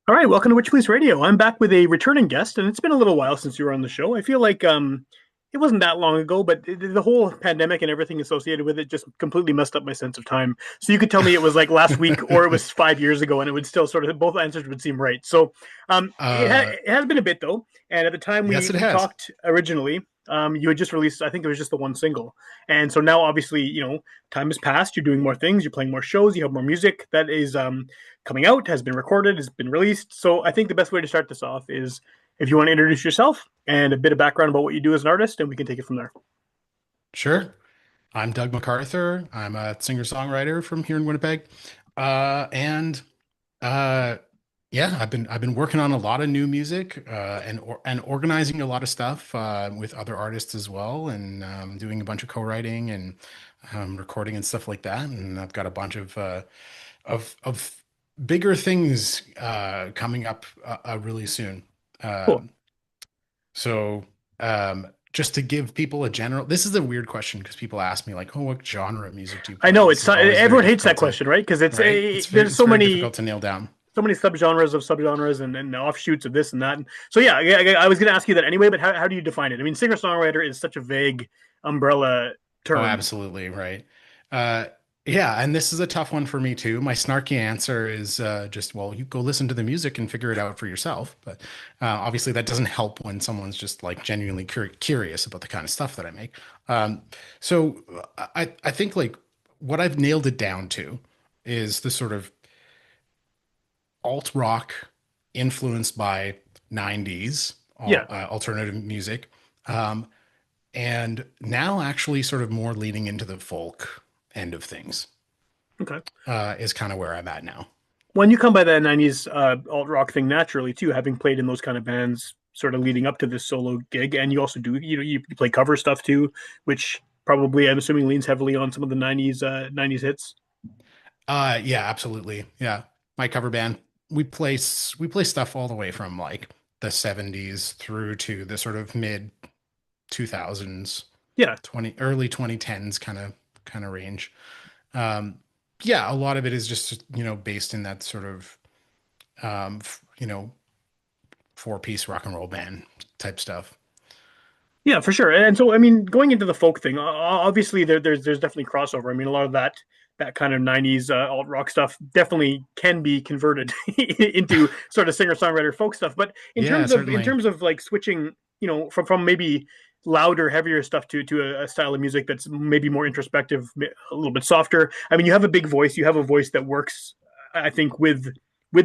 All right, welcome to Witchpolice Radio. I'm back with a returning guest, and it's been a little while since you were on the show. I feel like it wasn't that long ago, but the whole pandemic and everything associated with it just completely messed up my sense of time. So you could tell me it was like last week or it was 5 years ago, and it would still sort of both answers would seem right. So Uh, it has been a bit though, and at the time we yes, it we has. talked originally, you had just released, I think it was just the one single, and so now obviously time has passed. You're doing more things, you're playing more shows, you have more music that is coming out, has been recorded, has been released. So I think the best way to start this off is if you want to introduce yourself and a bit of background about what you do as an artist, and we can take it from there. Sure. I'm Doug McArthur. I'm a singer-songwriter from here in Winnipeg. And uh yeah, I've been working on a lot of new music and organizing a lot of stuff with other artists as well, and doing a bunch of co-writing and recording and stuff like that. And I've got a bunch of bigger things coming up really soon. Cool. Um, So, just to give people a general, this is a weird question because people ask me like, "Oh, what genre of music do you I play?" know This it's is always very everyone hates that difficult to, question, right? Because right? It's very, there's it's very difficult to nail down. so many subgenres of subgenres and offshoots of this and that. And so yeah, I was going to ask you that anyway. But how do you define it? I mean, singer songwriter is such a vague umbrella Oh, term. absolutely, right. Uh, yeah, and this is a tough one for me too. My snarky answer is just, well, you go listen to the music and figure it out for yourself. But obviously, that doesn't help when someone's just like genuinely curious about the kind of stuff that I make. Um, so I think like what I've nailed it down to is the sort of alt rock influenced by 90s Yeah. alternative music. Um, and now actually sort of more leaning into the folk end of things Okay. is kind of where I'm at now. When you come by that '90s alt rock thing naturally too, having played in those kind of bands, sort of leading up to this solo gig, and you also do you play cover stuff too, which probably I'm assuming leans heavily on some of the '90s hits. Yeah, absolutely. Yeah. My cover band, we play stuff all the way from like the 70s through to the sort of mid 2000s, Yeah, 20 early 2010s kind of range. Um, yeah, a lot of it is just, based in that sort of um, f- you know, four-piece rock and roll band type stuff. yeah, for sure. And so I mean, going into the folk thing, obviously there's definitely crossover. I mean, a lot of that kind of '90s alt rock stuff definitely can be converted into sort of singer songwriter folk stuff. But Yeah, in certainly. terms of like switching, from maybe louder, heavier stuff to a style of music that's maybe more introspective, a little bit softer. I mean, you have a big voice. You have a voice that works, I think, with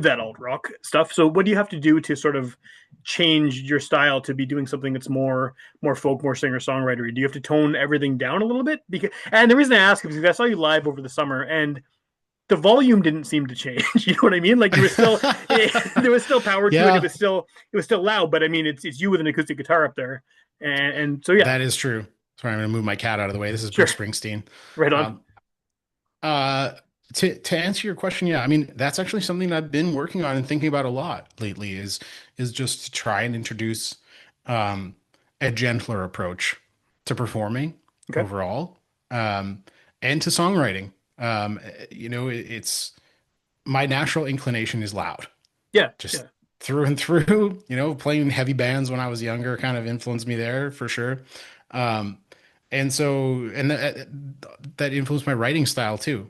that alt rock stuff. So, what do you have to do to sort of change your style to be doing something that's more folk, more singer songwritery? Do you have to tone everything down a little bit? And the reason I ask is because I saw you live over the summer, and the volume didn't seem to change. You know what I mean? Like you were still there was still power to it. Yeah, It was still loud, but I mean it's you with an acoustic guitar up there, and so yeah, that is true. Sorry, I'm going to move my cat out of the way. This is sure, Bruce Springsteen. right on. Um, uh, to answer your question, yeah, I mean that's actually something I've been working on and thinking about a lot lately. Is just to try and introduce um, a gentler approach to performing Okay, overall, um, and to songwriting. It's my natural inclination is loud, yeah, just yeah. through and through. Playing heavy bands when I was younger kind of influenced me there for sure. Um, and that influenced my writing style too.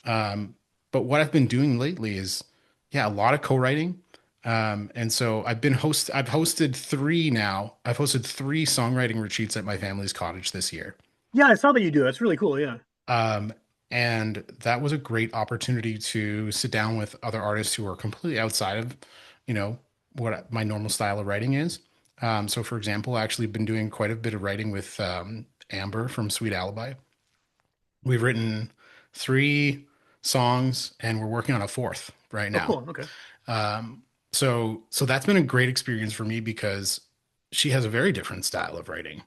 Um, but what I've been doing lately is, yeah, a lot of co-writing. And so I've hosted three now. I've hosted three songwriting retreats at my family's cottage this year. Yeah, I saw that you do. That's really cool. Yeah. Um, and that was a great opportunity to sit down with other artists who are completely outside of, you know, what my normal style of writing is. So for example, I actually been doing quite a bit of writing with Amber from Sweet Alibi. We've written three songs and we're working on a fourth right Oh, now. cool. Okay. So that's been a great experience for me because she has a very different style of writing.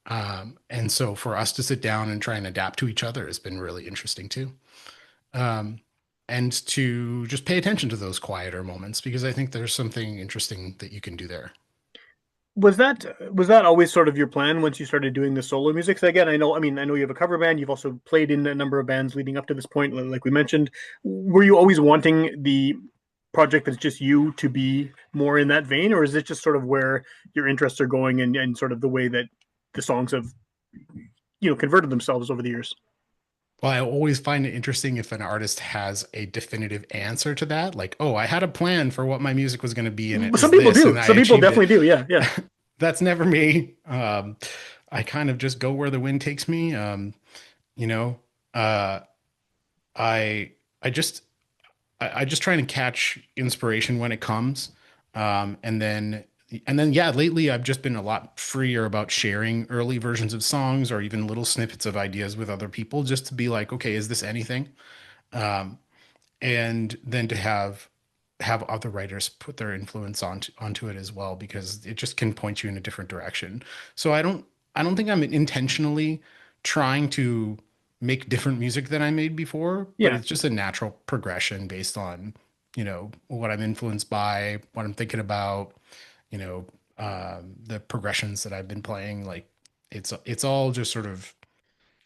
And so for us to sit down and try and adapt to each other has been really interesting too. Um, and to just pay attention to those quieter moments because I think there's something interesting that you can do there. Was that always sort of your plan once you started doing the solo music? So again, I know you have a cover band. You've also played in a number of bands leading up to this point, like we mentioned. Were you always wanting project that's just you to be more in that vein, or is it just sort of where your interests are going and sort of the way that the songs have converted themselves over the years? Well, I always find it interesting if an artist has a definitive answer to that. Like, oh, I had a plan for what my music was going to be, and it Some was people this, do. and I Some people achieved it. definitely do. Yeah, yeah, That's never me. I kind of just go where the wind takes me. You know, uh, I I just I just try and catch inspiration when it comes. And then yeah, lately I've just been a lot freer about sharing early versions of songs or even little snippets of ideas with other people just to be like, okay, is this anything? Um, and then to have other writers put their influence onto it as well because it just can point you in a different direction. So I don't think I'm intentionally trying to make different music than I made before, but yeah, it's just a natural progression based on, what I'm influenced by, what I'm thinking about, you know, the progressions that I've been playing. Like it's all just sort of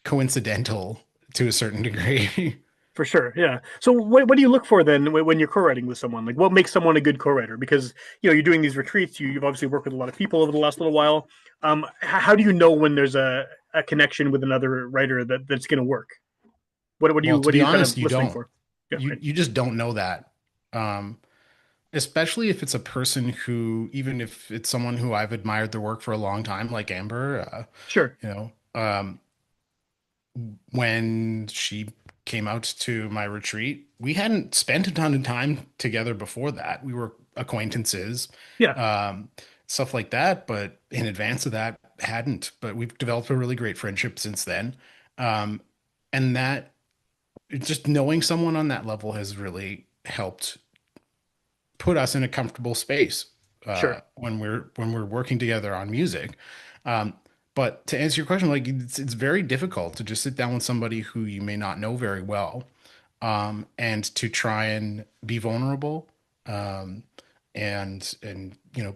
coincidental to a certain degree. for sure. Yeah. So what do you look for then when you're co-writing with someone? Like what makes someone a good co-writer? Because you're doing these retreats. You've obviously worked with a lot of people over the last little while. How do you know when there's a connection with another writer that's going to work? What do you Well, to what are be you kind honest, of you listening don't. for? Yeah. You Right. you just don't know that. Um, Especially if it's a person who, even if it's someone who I've admired their work for a long time, like Amber, Sure. you know, um, when she came out to my retreat, we hadn't spent a ton of time together before that. We were acquaintances, Yeah. um, stuff like that, but in advance of that, hadn't. But we've developed a really great friendship since then. Um, and that just knowing someone on that level has really helped put us in a comfortable space Sure. when we're working together on music. Um, but to answer your question, like it's very difficult to just sit down with somebody who you may not know very well, and to try and be vulnerable, um, and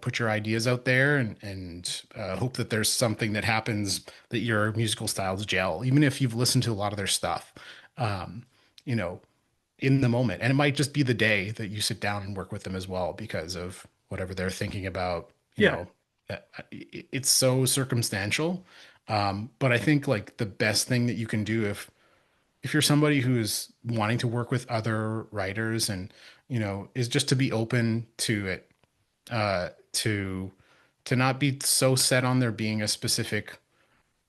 put your ideas out there and hope that there's something that happens that your musical styles gel, even if you've listened to a lot of their stuff. Um, you know, in the moment. And it might just be the day that you sit down and work with them as well because of whatever they're thinking about, Yeah. it's so circumstantial. But I think like the best thing that you can do if you're somebody who's wanting to work with other writers and, is just to be open to it, to not be so set on there being a specific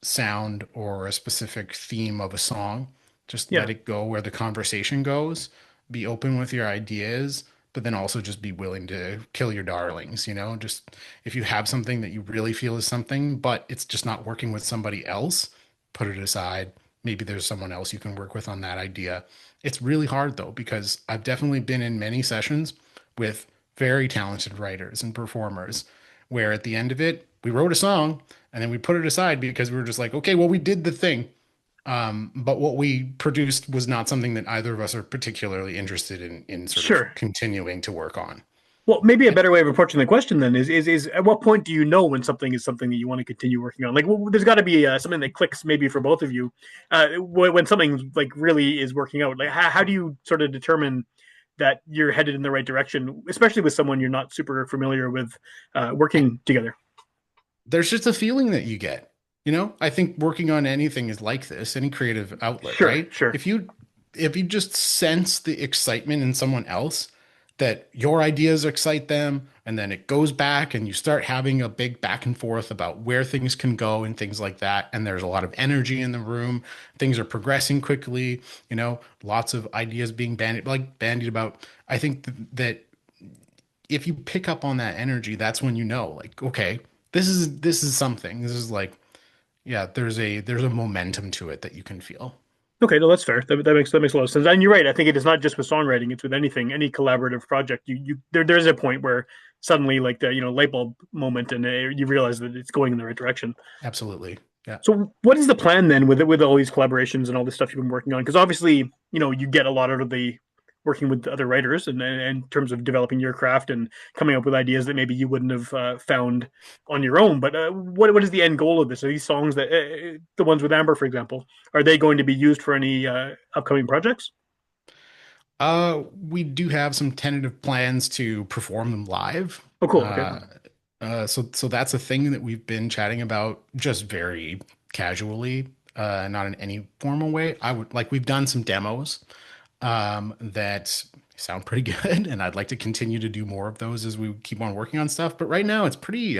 sound or a specific theme of a song. Just let Yeah. it go where the conversation goes. Be open with your ideas, but then also just be willing to kill your darlings, Just if you have something that you really feel is something, but it's just not working with somebody else, put it aside. Maybe there's someone else you can work with on that idea. It's really hard though, because I've definitely been in many sessions with very talented writers and performers where at the end of it, we wrote a song and then we put it aside because we were just like, okay, well, we did the thing. But what we produced was not something that either of us are particularly interested in sort of Sure. continuing to work on. Well, maybe a better way of approaching the question then is at what point do you know when something is something that you want to continue working on? Like, there's got to be something that clicks maybe for both of you when something like really is working out. Like, how do you sort of determine that you're headed in the right direction, especially with someone you're not super familiar with working together? There's just a feeling that you get. I think working on anything is like this, any creative outlet, Sure, right? sure. If you just sense the excitement in someone else, that your ideas excite them, and then it goes back and you start having a big back and forth about where things can go and things like that, and there's a lot of energy in the room, things are progressing quickly, lots of ideas being bandied about. I think that if you pick up on that energy, that's when like, okay, this is something. This is like, yeah, there's a momentum to it that you can feel. Okay, no, that's fair. That makes a lot of sense. And you're right. I think it is not just with songwriting; it's with anything, any collaborative project. There's a point where suddenly, like the light bulb moment, and you realize that it's going in the right direction. Absolutely. Yeah. So, what is the plan then with all these collaborations and all this stuff you've been working on? Because obviously, you get a lot out of the working with other writers, and in terms of developing your craft and coming up with ideas that maybe you wouldn't have found on your own. But what is the end goal of this? Are these songs that the ones with Amber, for example, are they going to be used for any upcoming projects? We do have some tentative plans to perform them live. Oh, cool. Okay. So that's a thing that we've been chatting about just very casually, not in any formal way. I would like we've done some demos that sound pretty good, and I'd like to continue to do more of those as we keep on working on stuff. But right now, it's pretty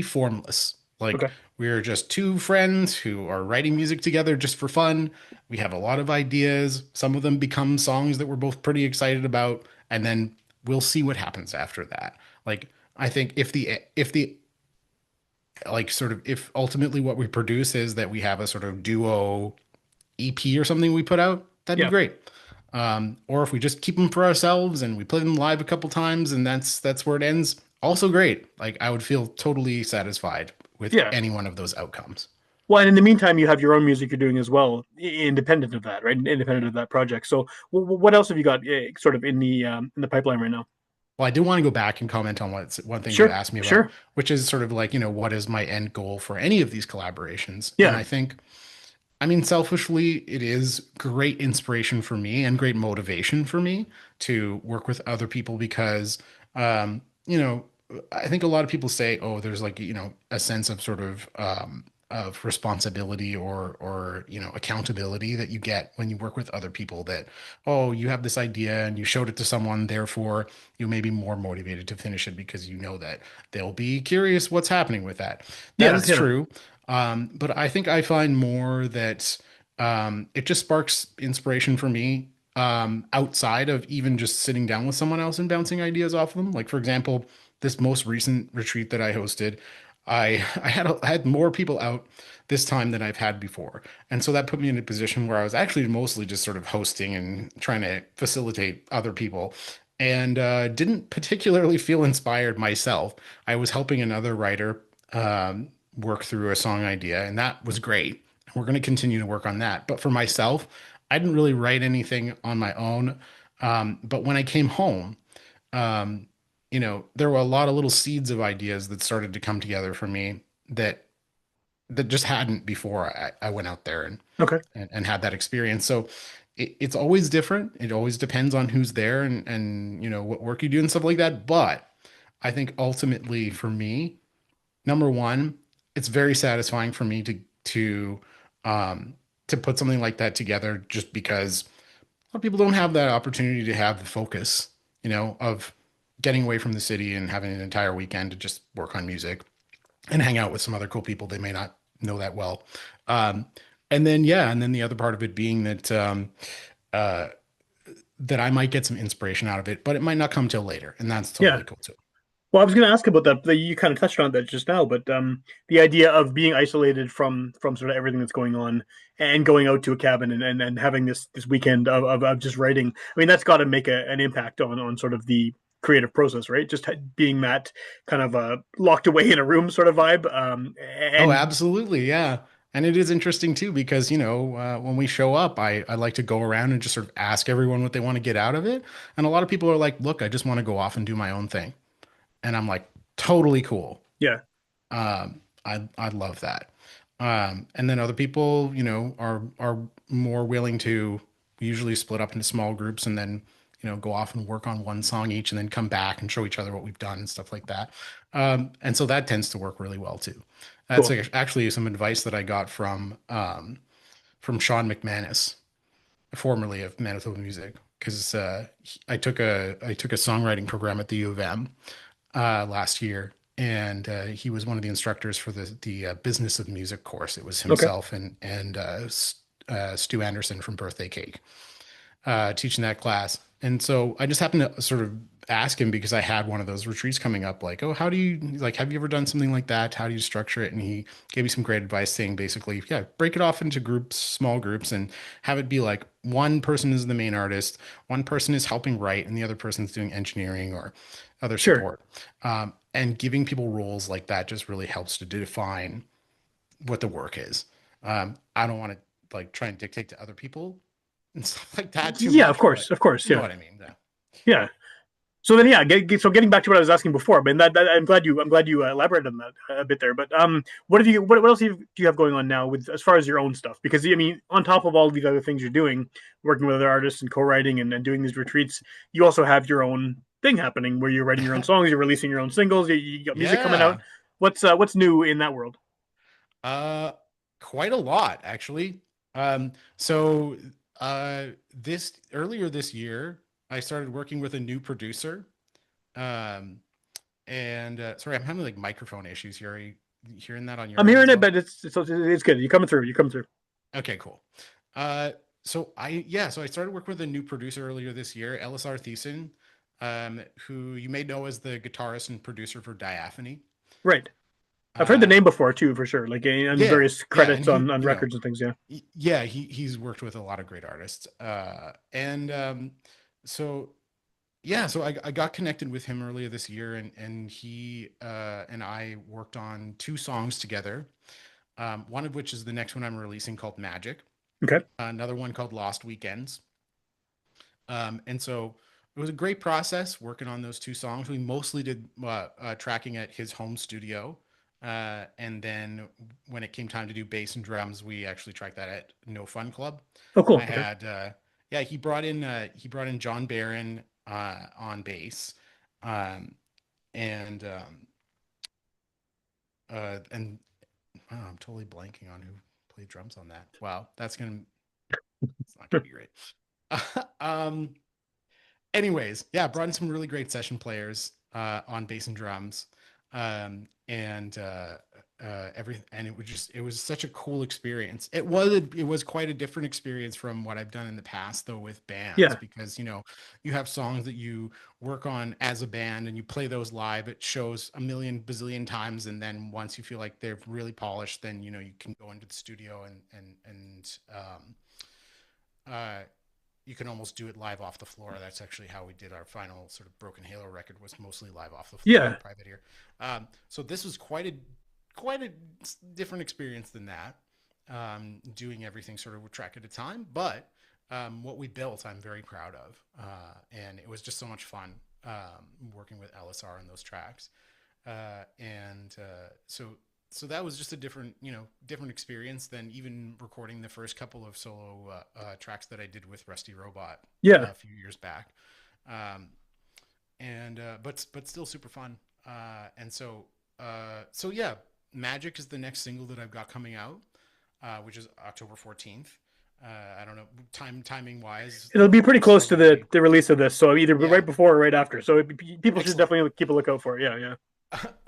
formless. Like Okay. we're just two friends who are writing music together just for fun. We have a lot of ideas. Some of them become songs that we're both pretty excited about, and then we'll see what happens after that. Like I think if the like sort of if ultimately what we produce is that we have a sort of duo EP or something we put out, that'd be Yeah. great. Or if we just keep them for ourselves and we play them live a couple times and that's where it ends, also great. Like I would feel totally satisfied with Yeah. any one of those outcomes. Well, and in the meantime, you have your own music you're doing as well, independent of that, right? Independent of that project. So, what else have you got sort of in the pipeline right now? Well, I do want to go back and comment on one thing you Sure. asked me about, Sure. which is sort of like, what is my end goal for any of these collaborations? And Yeah. I mean, selfishly, it is great inspiration for me and great motivation for me to work with other people because, um, you know, I think a lot of people say, oh, there's like, a sense of sort of responsibility or, accountability that you get when you work with other people that, oh, you have this idea and you showed it to someone, therefore you may be more motivated to finish it because you know that they'll be curious what's happening with that. That Yeah. is Yeah. true. But I think I find more that it just sparks inspiration for me outside of even just sitting down with someone else and bouncing ideas off of them. Like, for example, this most recent retreat that I hosted, I had more people out this time than I've had before. And so that put me in a position where I was actually mostly just sort of hosting and trying to facilitate other people and didn't particularly feel inspired myself. I was helping another writer work through a song idea, and that was great. We're going to continue to work on that. But for myself, I didn't really write anything on my own. But when I came home, um, there were a lot of little seeds of ideas that started to come together for me that just hadn't before I went out there and, Okay. and and had that experience. So it's always different. It always depends on who's there and what work you do and stuff like that. But I think ultimately for me, number one, it's very satisfying for me um to put something like that together just because a lot of people don't have that opportunity to have the focus, of getting away from the city and having an entire weekend to just work on music and hang out with some other cool people they may not know that well. Um, and then the other part of it being uh, that I might get some inspiration out of it, but it might not come till later, and that's Yeah. totally cool too. Well, I was going to ask about that. You kind of touched on that just now, but the idea of being isolated from sort of everything that's going on and going out to a cabin and having this weekend of just writing. I mean, that's got to make an impact on sort of the creative process, right? Just being that kind of locked away in a room sort of vibe. Oh, And absolutely, yeah. And it is interesting too because when we show up, I like to go around and just sort of ask everyone what they want to get out of it, and a lot of people are like, "Look, I just want to go off and do my own thing," and I'm like, "Totally cool." yeah, I love that. And then other people, are more willing to usually split up into small groups and then, go off and work on one song each and then come back and show each other what we've done and stuff like that. And so that tends to work really well too. That's cool. like actually some advice that I got from Sean McManus, formerly of Manitoba Music, because I took a songwriting program at the U of M last year, and he was one of the instructors for the business of music course. It was Okay, himself and Stu Anderson from Birthday Cake teaching that class. And so I just happened to sort of ask him because I had one of those retreats coming up, like, oh, how do you like, have you ever done something like that? How do you structure it? And he gave me some great advice saying basically, yeah, break it off into groups, small groups, and have it be like one person is the main artist, one person is helping write, and the other person's doing engineering or other sure. support. And giving people roles like that just really helps to define what the work is. I don't want to like try and dictate to other people and stuff like that too Yeah, much, but of course, you know yeah, what I mean. Yeah. yeah. So then, yeah. So getting back to what I was asking before, but I'm glad you elaborated on that a bit there. But what else do you have going on now with as far as your own stuff? Because I mean, on top of all these other things you're doing, working with other artists and co-writing and doing these retreats, you also have your own thing happening where you're writing your own songs, you're releasing your own singles, you got music coming out. Yeah. What's new in that world? Uh, Quite a lot actually. So this earlier this year, I started working with a new producer. Um, and sorry, I'm having like microphone issues here. Are you hearing that on your I'm end hearing as it, well? but it's good. You coming through. You coming through. Okay, cool. Uh, so I started working with a new producer earlier this year, LSR Thiessen, who you may know as the guitarist and producer for Diaphony. Right. I've heard the Uh, name before too, for sure. Like on yeah, various yeah, and credits on records and things. Yeah. yeah, he's worked with a lot of great artists. And so yeah, so I got connected with him earlier this year, and he and I worked on two songs together. One of which is the next one I'm releasing called Magic. Okay. Another one called Lost Weekends. And so it was a great process working on those two songs. We mostly did tracking at his home studio. And then when it came time to do bass and drums, we actually tracked that at No Fun Club. Oh, I cool. Okay. had, yeah, he brought in John Barron on bass, um, and and oh, I'm totally blanking on who played drums on that. Wow, it's not gonna be great. um, Anyways, yeah, brought in some really great session players on bass and drums, and it was such a cool experience. It was quite a different experience from what I've done in the past though with bands, Yeah. because you have songs that you work on as a band and you play those live. It shows a million bazillion times, and then once you feel like they're really polished, then you can go into the studio and uh, you can almost do it live off the floor. That's actually how we did our final sort of Broken Halo record, was mostly live off the floor in Yeah. private ear. So this was quite a different experience than that. Doing everything sort of a track at a time, but what we built, I'm very proud of, and it was just so much fun working with LSR on those tracks. And so that was just a different experience than even recording the first couple of solo tracks that I did with Rusty Robot Yeah. a few years back. Um, and but still super fun. So yeah, Magic is the next single that I've got coming out, which is October 14th. I don't know timing wise. It'll be pretty close Still to going to be, the release of this, so either yeah, right before or right after. So people should excellent. definitely keep a lookout for it. Yeah.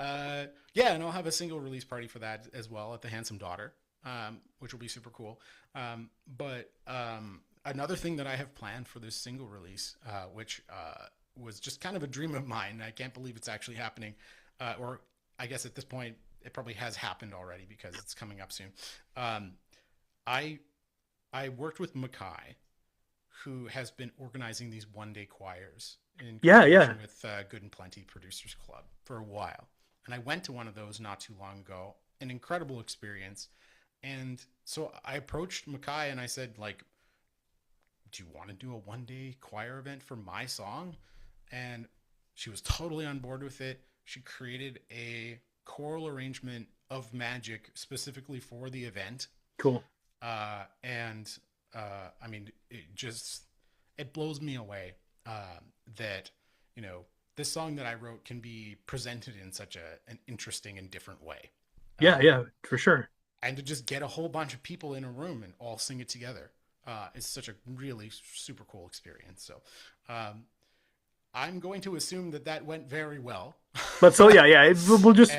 Yeah. Yeah, and I'll have a single release party for that as well at the Handsome Daughter, which will be super cool. But another thing that I have planned for this single release, which was just kind of a dream of mine, I can't believe it's actually happening, or I guess at this point it probably has happened already because it's coming up soon. Um, I I worked with Mackay, who has been organizing these one day choirs in Yeah. collaboration Yeah. with Good and Plenty Producers Club for a while. And I went to one of those not too long ago, an incredible experience. And so I approached Mackay and I said, like, do you want to do a one day choir event for my song? And she was totally on board with it. She created a choral arrangement of Magic specifically for the event. Cool. And I mean, it blows me away that this song that I wrote can be presented in such an interesting and different way, Yeah. um, Yeah. For sure. and to just get a whole bunch of people in a room and all sing it together is such a really super cool experience. So um, I'm going to assume that that went very well, But so yeah. Yeah. and We'll just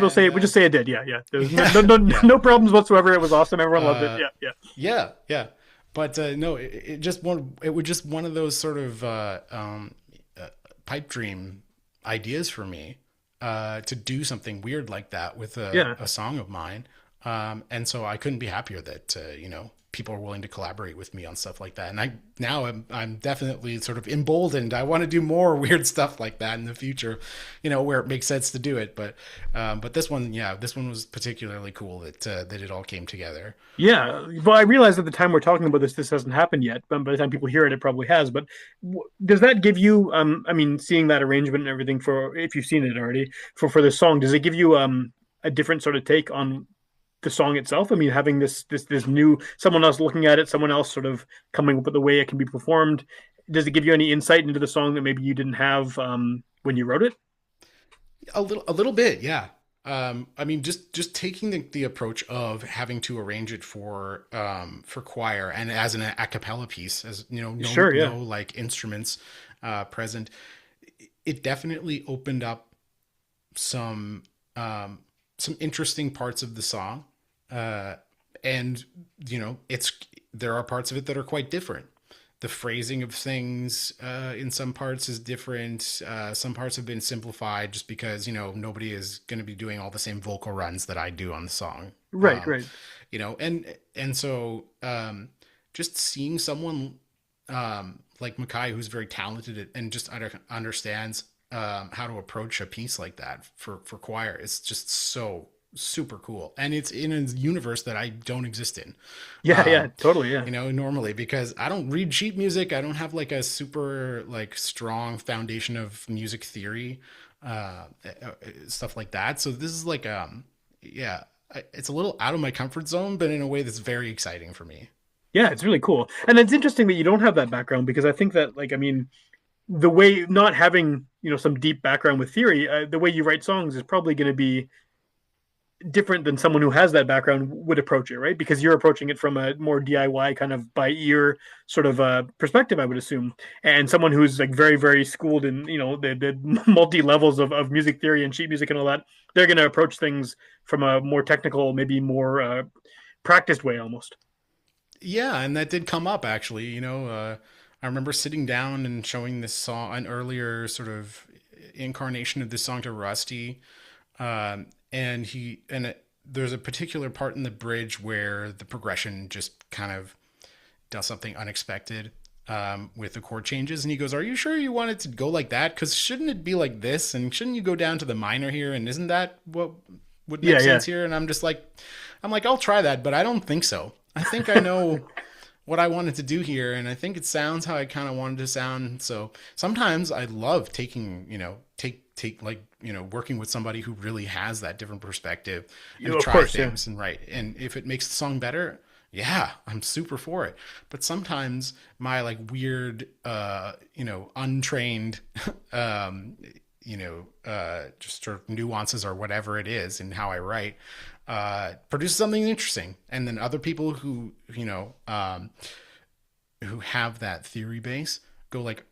say it did. Yeah. Yeah. There's yeah, yeah. no problems whatsoever. It was awesome. Everyone loved it. Uh, Yeah. Yeah. yeah, yeah. But no, it was just one of those sort of uh, pipe dream ideas for me to do something weird like that with Yeah. a song of mine. And so I couldn't be happier that people are willing to collaborate with me on stuff like that. And I'm definitely sort of emboldened. I want to do more weird stuff like that in the future, where it makes sense to do it. But this one, yeah, this one was particularly cool that it all came together. Yeah, well, I realize at the time we're talking about this hasn't happened yet. But by the time people hear it, it probably has. But does that give you, I mean, seeing that arrangement and everything for, if you've seen it already, for the song, does it give you a different sort of take on the song itself? I mean, having this new someone else looking at it, someone else sort of coming up with the way it can be performed. Does it give you any insight into the song that maybe you didn't have when you wrote it? A little bit, yeah. I mean, just taking the approach of having to arrange it for choir and as an a cappella piece, as Sure, yeah, no like instruments present. It definitely opened up some some interesting parts of the song, uh, and it's there are parts of it that are quite different. The phrasing of things in some parts is different. Some parts have been simplified just because nobody is going to be doing all the same vocal runs that I do on the song. right, right. And so just seeing someone like Mackay, who's very talented and just understands how to approach a piece like that for choir, it's just so super cool, and it's in a universe that I don't exist in. Yeah, yeah, totally, yeah. Normally, because I don't read sheet music. I don't have like a super like strong foundation of music theory, stuff like that. So this is like, yeah, it's a little out of my comfort zone, but in a way that's very exciting for me. Yeah, it's really cool. And it's interesting that you don't have that background because I think that, like, I mean, the way not having, some deep background with theory, the way you write songs is probably going to be different than someone who has that background would approach it, right? Because you're approaching it from a more DIY kind of by ear sort of perspective, I would assume. And someone who's like very, very schooled in, the multi levels of music theory and sheet music and all that, they're going to approach things from a more technical, maybe more practiced way almost. Yeah, and that did come up actually. I remember sitting down and showing this song, an earlier sort of incarnation of this song to Rusty, there's a particular part in the bridge where the progression just kind of does something unexpected with the chord changes, and he goes, "Are you sure you want it to go like that? Because shouldn't it be like this? And shouldn't you go down to the minor here? And isn't that what would make Yeah, yeah. sense here?" And I'm like, I'll try that, but I don't think so. I think I know what I wanted to do here, and I think it sounds how I kind of wanted to sound. So sometimes I love taking, working with somebody who really has that different perspective and to Of try course, yeah. things and write. And if it makes the song better, yeah, I'm super for it. But sometimes my like weird, untrained, just sort of nuances or whatever it is in how I write, produces something interesting. And then other people who have that theory base go like,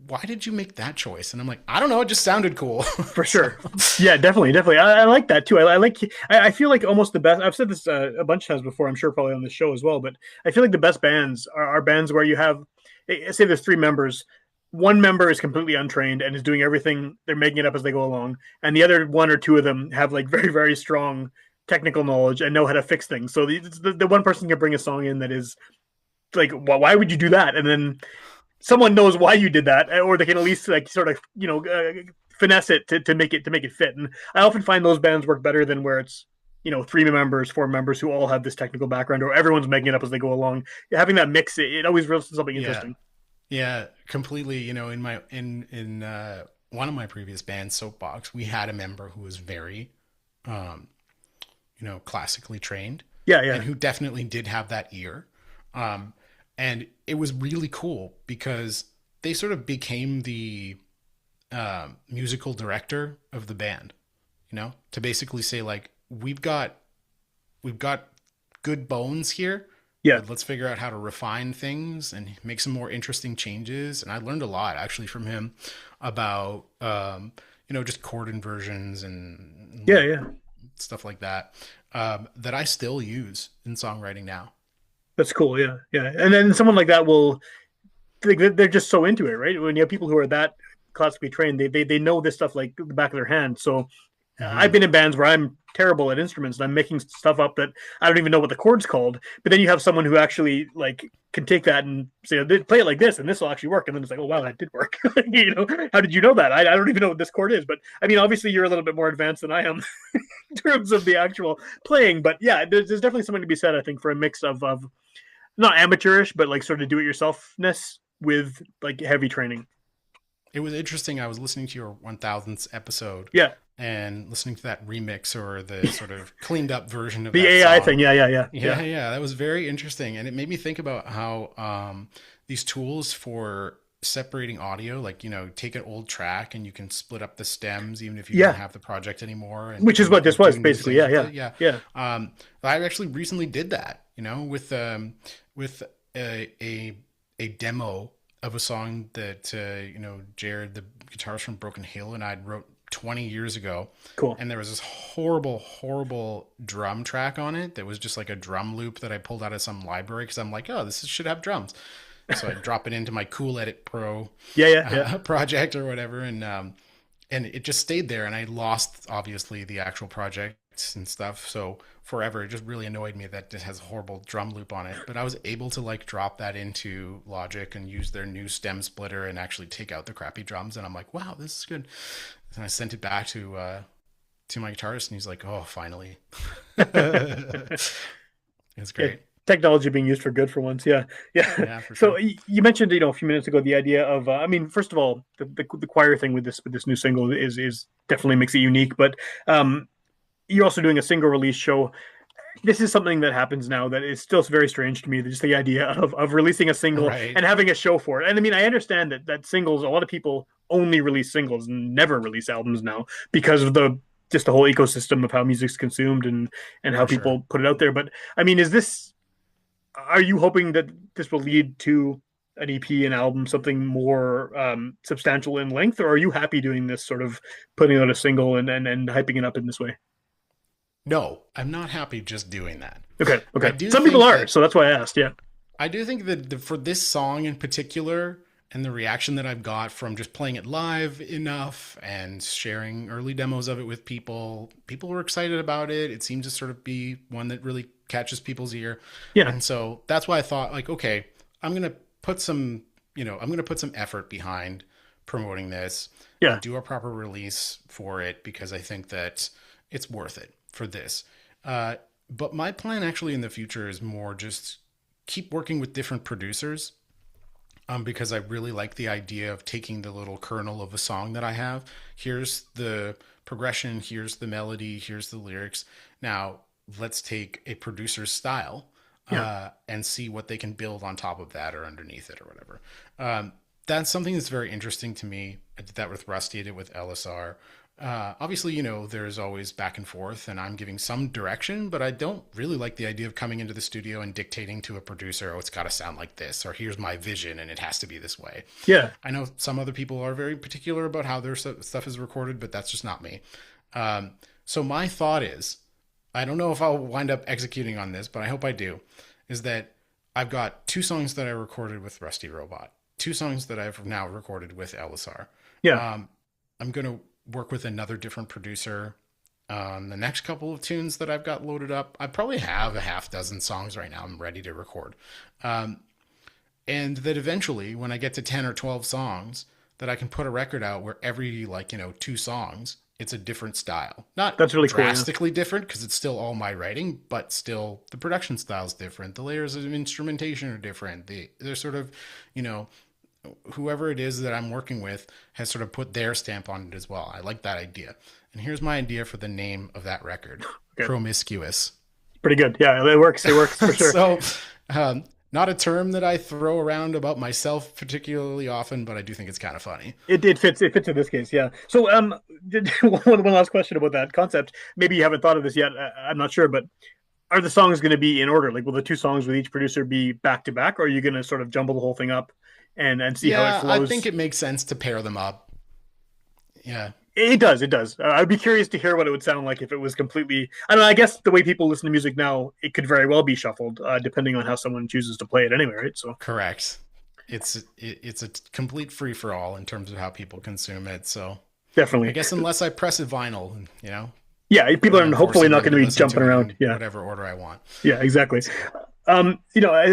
why did you make that choice? And I'm like, I don't know, it just sounded cool. For So sure. Yeah, definitely, definitely. I like that too. I like. I feel like almost the best. I've said this a bunch of times before. I'm sure probably on this show as well. But I feel like the best bands are bands where you have, say, there's three members. One member is completely untrained and is doing everything. They're making it up as they go along, and the other one or two of them have like very, very strong technical knowledge and know how to fix things. So the one person can bring a song in that is like, why would you do that? And then someone knows why you did that, or they can at least like sort of finesse it to make it fit. And I often find those bands work better than where it's three members, four members who all have this technical background, or everyone's making it up as they go along. Having that mix, it always results in something yeah, interesting. yeah, completely. In one of my previous bands, Soapbox, we had a member who was very, um, classically trained, Yeah, and yeah, who definitely did have that ear. Um, and it was really cool because they sort of became the musical director of the band, to basically say like, we've got good bones here, yeah. but let's figure out how to refine things and make some more interesting changes. And I learned a lot actually from him about just chord inversions and Yeah, like yeah. stuff like that, that I still use in songwriting now. That's cool. Yeah, yeah. And then someone like that will they're just so into it, right? When you have people who are that classically trained, they know this stuff like the back of their hand. So I've Hmm. been in bands where I'm terrible at instruments and I'm making stuff up that I don't even know what the chord's called. But then you have someone who actually like can take that and say, play it like this, and this will actually work. And then it's like, oh wow, that did work. How did you know that? I don't even know what this chord is. But I mean, obviously, you're a little bit more advanced than I am in terms of the actual playing. But yeah, there's definitely something to be said, I think, for a mix of not amateurish, but like sort of do it yourselfness with like heavy training. It was interesting. I was listening to your 1000th episode Yeah, and listening to that remix or the sort of cleaned up version of the that AI song. thing. Yeah, yeah, yeah, Yeah, yeah, yeah, that was very interesting. And it made me think about how these tools for separating audio, like, take an old track and you can split up the stems even if you don't yeah. have the project anymore, Which is and you what can this was do new basically. things Yeah, with yeah, it. Yeah. yeah. I actually recently did that, with a demo of a song that Jared, the guitarist from Broken Hill, and I wrote 20 years ago. Cool. And there was this horrible drum track on it that was just like a drum loop that I pulled out of some library because I'm like, oh, should have drums. So I drop it into my Cool Edit Pro Yeah, yeah, yeah. project or whatever, and it just stayed there. And I lost obviously the actual projects and stuff. So forever, it just really annoyed me that it has a horrible drum loop on it. But I was able to like drop that into Logic and use their new stem splitter and actually take out the crappy drums. And I'm like, wow, this is good. And I sent it back to my guitarist, and he's like, "Oh, finally." It's Yeah, great. technology being used for good for once. Yeah, yeah. Yeah, for So sure. you mentioned, a few minutes ago, the idea of, I mean, first of all, the choir thing with this new single is definitely makes it unique. But um, you're also doing a single release show. This is something that happens now that is still very strange to me. Just the idea of releasing a single Right. and having a show for it. And I mean, I understand that singles. A lot of people only release singles and never release albums now because of the just the whole ecosystem of how music's consumed and how For sure. people put it out there. But I mean, are you hoping that this will lead to an EP, an album, something more substantial in length, or are you happy doing this sort of putting out a single and hyping it up in this way? No, I'm not happy just doing that. Okay, I okay. do Some people think are, that so that's why I asked. Yeah, I do think that for this song in particular, and the reaction that I've got from just playing it live enough and sharing early demos of it with people were excited about it. It seemed to sort of be one that really catches people's ear. yeah, And so that's why I thought, like, okay, I'm going to put some, I'm going to put some effort behind promoting this yeah, and do a proper release for it because I think that it's worth it for this. Uh, but my plan actually in the future is more just keep working with different producers, because I really like the idea of taking the little kernel of a song that I have. Here's the progression, here's the melody, here's the lyrics. Now, let's take a producer's style yeah, and see what they can build on top of that or underneath it or whatever. That's something that's very interesting to me. I did that with Rusty, I did it with LSR. Obviously, there's always back and forth, and I'm giving some direction, but I don't really like the idea of coming into the studio and dictating to a producer, oh, it's got to sound like this, or here's my vision, and it has to be this way. yeah, I know some other people are very particular about how their stuff is recorded, but that's just not me. So my thought is, I don't know if I'll wind up executing on this, but I hope I do, is that I've got two songs that I recorded with Rusty Robot, two songs that I've now recorded with LSR. yeah. Um, I'm going to work with another different producer on the next couple of tunes that I've got loaded up. I probably have a half dozen songs right now I'm ready to record. Um, and that eventually, when I get to 10 or 12 songs, that I can put a record out where every, like, two songs, it's a different style. Not That's really cool. Yeah, drastically different because it's still all my writing, but still the production style is different. The layers of instrumentation are different. They're sort of, you know, whoever it is that I'm working with has sort of put their stamp on it as well. I like that idea. And here's my idea for the name of that record: okay, Promiscuous. pretty good. Yeah, it works. It works for sure. So, not a term that I throw around about myself particularly often, but I do think it's kind of funny. It fits. It fits in this case. Yeah. So one last question about that concept. Maybe you haven't thought of this yet. I'm not sure, but are the songs going to be in order? Like, will the two songs with each producer be back to back, or are you going to sort of jumble the whole thing up and see how it Yeah, I think flows? it makes sense to pair them up. Yeah. It does. It does. I'd be curious to hear what it would sound like if it was completely. I don't know. I guess the way people listen to music now, it could very well be shuffled, depending on how someone chooses to play it anyway, right? So Correct. It's a complete free for all in terms of how people consume it. So I definitely. guess unless I press a vinyl, you know. Yeah, people and are then hopefully forcing not them going to to be listen jumping to it around. in Yeah, whatever order I want. yeah, exactly. So,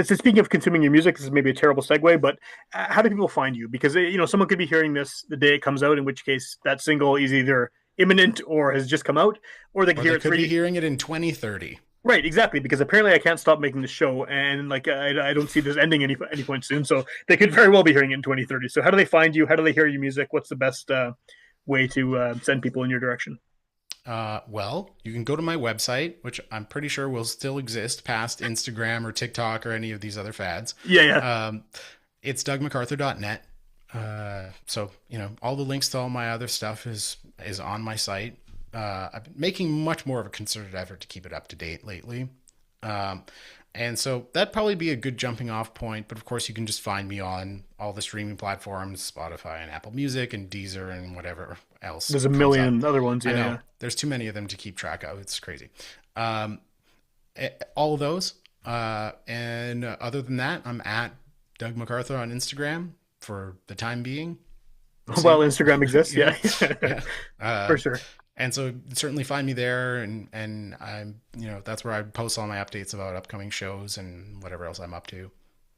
Speaking of consuming your music, this is maybe a terrible segue, but how do people find you? Because someone could be hearing this the day it comes out, in which case that single is either imminent or has just come out, or they could or hear they it could be 3. hearing it in 2030. Right, exactly. Because apparently I can't stop making the show, and like I don't see this ending any point soon. So they could very well be hearing it in 2030. So how do they find you? How do they hear your music? What's the best way to send people in your direction? Well, you can go to my website, which I'm pretty sure will still exist past Instagram or TikTok or any of these other fads. Yeah, yeah. Um, it's dougmcarthur.net. So all the links to all my other stuff is on my site. I've been making much more of a concerted effort to keep it up to date lately. Um, and so that'd probably be a good jumping off point. But of course, you can just find me on all the streaming platforms, Spotify and Apple Music and Deezer and whatever else There's a comes up. million other ones. I Yeah, know yeah. there's too many of them to keep track of. It's crazy. Um, all of those. And other than that, I'm at Doug McArthur on Instagram for the time being. We'll Well, see. Instagram exists. Yeah, Yeah. for Uh, sure. and so certainly find me there, and I'm that's where I post all my updates about upcoming shows and whatever else I'm up to.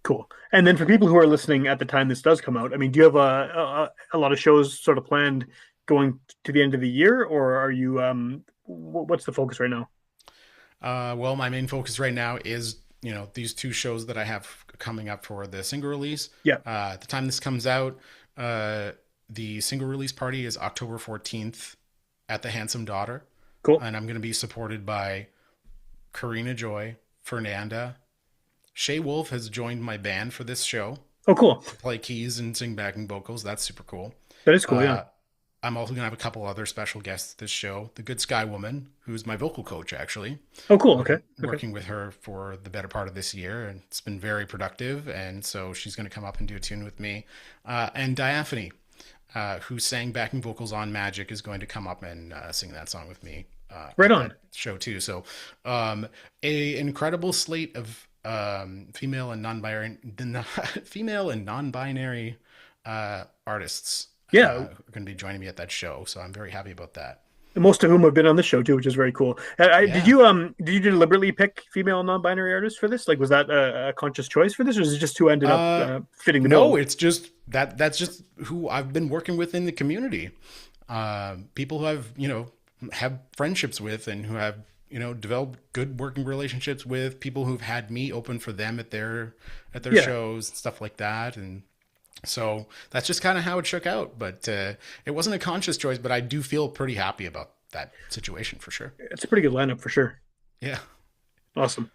Cool. And then for people who are listening at the time this does come out, I mean, do you have a lot of shows sort of planned going to the end of the year, or are you what's the focus right now? Well, my main focus right now is these two shows that I have coming up for the single release. Yeah. At the time this comes out, uh, the single release party is October 14th at the Handsome Daughter, Cool. and I'm going to be supported by Karina Joy, Fernanda. Shay Wolf has joined my band for this show Oh, cool. to play keys and sing backing vocals. That's super cool. That is cool. Yeah. Uh, I'm also going to have a couple other special guests at this show. The Good Sky Woman, who's my vocal coach, actually. Oh, cool. I've Okay. been Okay. working with her for the better part of this year, and it's been very productive. And so she's going to come up and do a tune with me. And Diaphane, who sang backing vocals on Magic, is going to come up and sing that song with me Right at on. that show too. So, a incredible slate of female and non-binary female and non-binary artists Yeah. are going to be joining me at that show. So I'm very happy about that. Most of whom have been on this show too, which is very cool. Yeah. Did you deliberately pick female non-binary artists for this? Like, was that a conscious choice for this, or is it just who ended up Uh, fitting the no, bill? it's just that's just who I've been working with in the community. People who I've have friendships with and who have developed good working relationships with people who've had me open for them at their Yeah, shows and stuff like that. And so that's just kind of how it shook out. But it wasn't a conscious choice, but I do feel pretty happy about that situation for sure. it's a pretty good lineup for sure. Yeah. Awesome.